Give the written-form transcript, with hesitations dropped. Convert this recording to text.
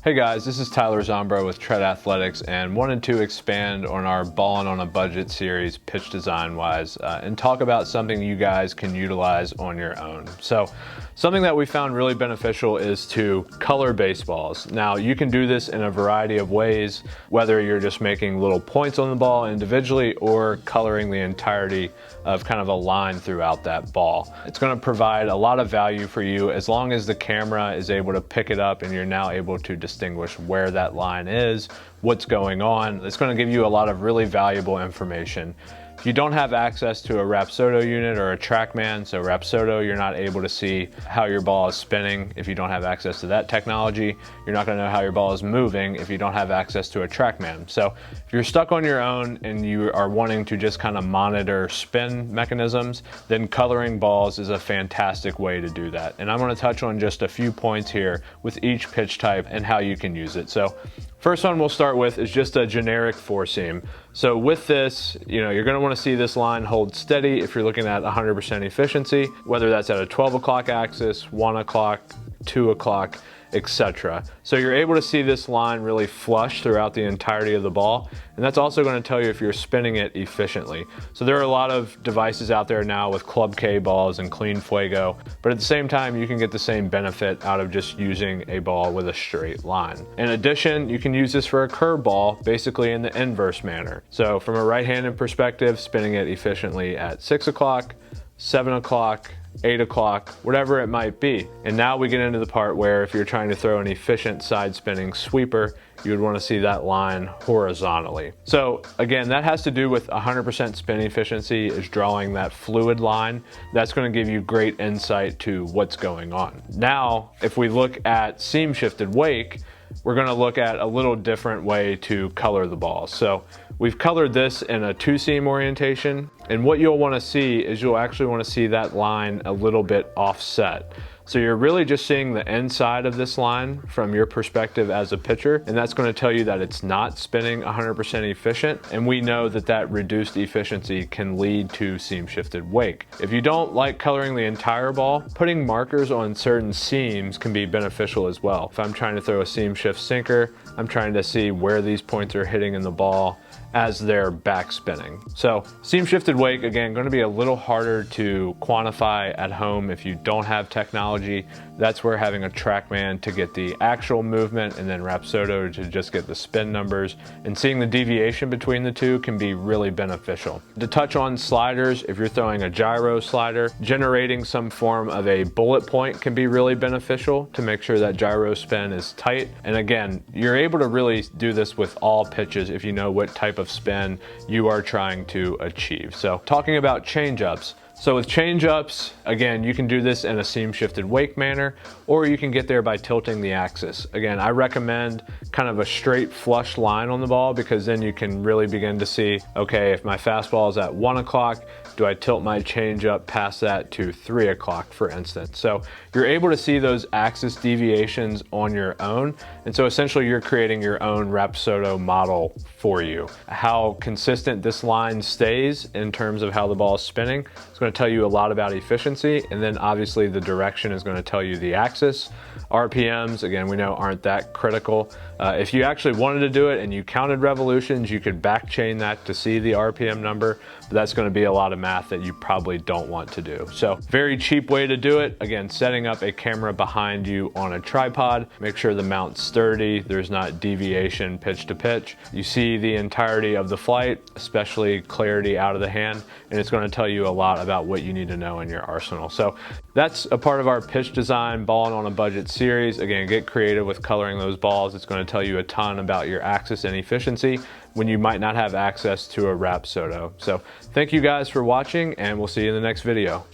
Hey guys, this is Tyler Zombro with Tread Athletics and wanted to expand on our Ballin on a Budget series pitch design wise and talk about something you guys can utilize on your own. So something that we found really beneficial is to color baseballs. Now you can do this in a variety of ways, whether you're just making little points on the ball individually or coloring the entirety of kind of a line throughout that ball. It's going to provide a lot of value for you as long as the camera is able to pick it up and you're now able to distinguish where that line is, what's going on. It's going to give you a lot of really valuable information. If you don't have access to a Rapsodo unit or a Trackman, so Rapsodo, you're not able to see how your ball is spinning. If you don't have access to that technology, you're not going to know how your ball is moving if you don't have access to a Trackman. So if you're stuck on your own and you are wanting to just kind of monitor spin mechanisms, then coloring balls is a fantastic way to do that. And I'm going to touch on just a few points here with each pitch type and how you can use it. So first one we'll start with is just a generic four seam. So with this, you're going to want to see this line hold steady if you're looking at 100% efficiency, whether that's at a 12 o'clock axis, 1 o'clock, 2 o'clock, etc. So you're able to see this line really flush throughout the entirety of the ball, and that's also going to tell you if you're spinning it efficiently. So there are a lot of devices out there now with Club K balls and Clean Fuego, but at the same time you can get the same benefit out of just using a ball with a straight line. In addition, you can use this for a curve ball basically in the inverse manner. So from a right-handed perspective, spinning it efficiently at 6 o'clock, 7 o'clock, 8 o'clock, whatever it might be. And now we get into the part where if you're trying to throw an efficient side spinning sweeper, you would want to see that line horizontally. So again, that has to do with 100% spin efficiency is drawing that fluid line. That's going to give you great insight to what's going on. Now, if we look at seam shifted wake, we're going to look at a little different way to color the ball. So we've colored this in a two seam orientation, and what you'll want to see is you'll actually want to see that line a little bit offset. So you're really just seeing the inside of this line from your perspective as a pitcher, and that's going to tell you that it's not spinning 100% efficient, and we know that that reduced efficiency can lead to seam shifted wake. If you don't like coloring the entire ball, putting markers on certain seams can be beneficial as well. If I'm trying to throw a seam shift sinker, I'm trying to see where these points are hitting in the ball as they're back spinning. So seam shifted wake, again, going to be a little harder to quantify at home if you don't have technology. That's where having a Trackman to get the actual movement and then Rapsodo to just get the spin numbers, and seeing the deviation between the two can be really beneficial. To touch on sliders, if you're throwing a gyro slider, generating some form of a bullet point can be really beneficial to make sure that gyro spin is tight. And again, you're able to really do this with all pitches if you know what type of spin you are trying to achieve. So talking about change-ups. So with change-ups, again, you can do this in a seam shifted wake manner, or you can get there by tilting the axis. Again, I recommend kind of a straight flush line on the ball, because then you can really begin to see, okay, if my fastball is at 1 o'clock, do I tilt my change-up past that to 3 o'clock, for instance? So you're able to see those axis deviations on your own, and so essentially you're creating your own Rapsodo model for you. How consistent this line stays in terms of how the ball is spinning, it's going to tell you a lot about efficiency, and then obviously the direction is going to tell you the axis. RPMs, again, we know aren't that critical. If you actually wanted to do it and you counted revolutions, you could back chain that to see the RPM number, but that's going to be a lot of math that you probably don't want to do. So very cheap way to do it. Again, setting up a camera behind you on a tripod, make sure the mount's sturdy, there's not deviation pitch to pitch. You see the entirety of the flight, especially clarity out of the hand, and it's going to tell you a lot about what you need to know in your arsenal. So that's a part of our pitch design Ballin on a Budget series. Again, get creative with coloring those balls. It's going to tell you a ton about your axis and efficiency when you might not have access to a Rapsodo. So thank you guys for watching, and we'll see you in the next video.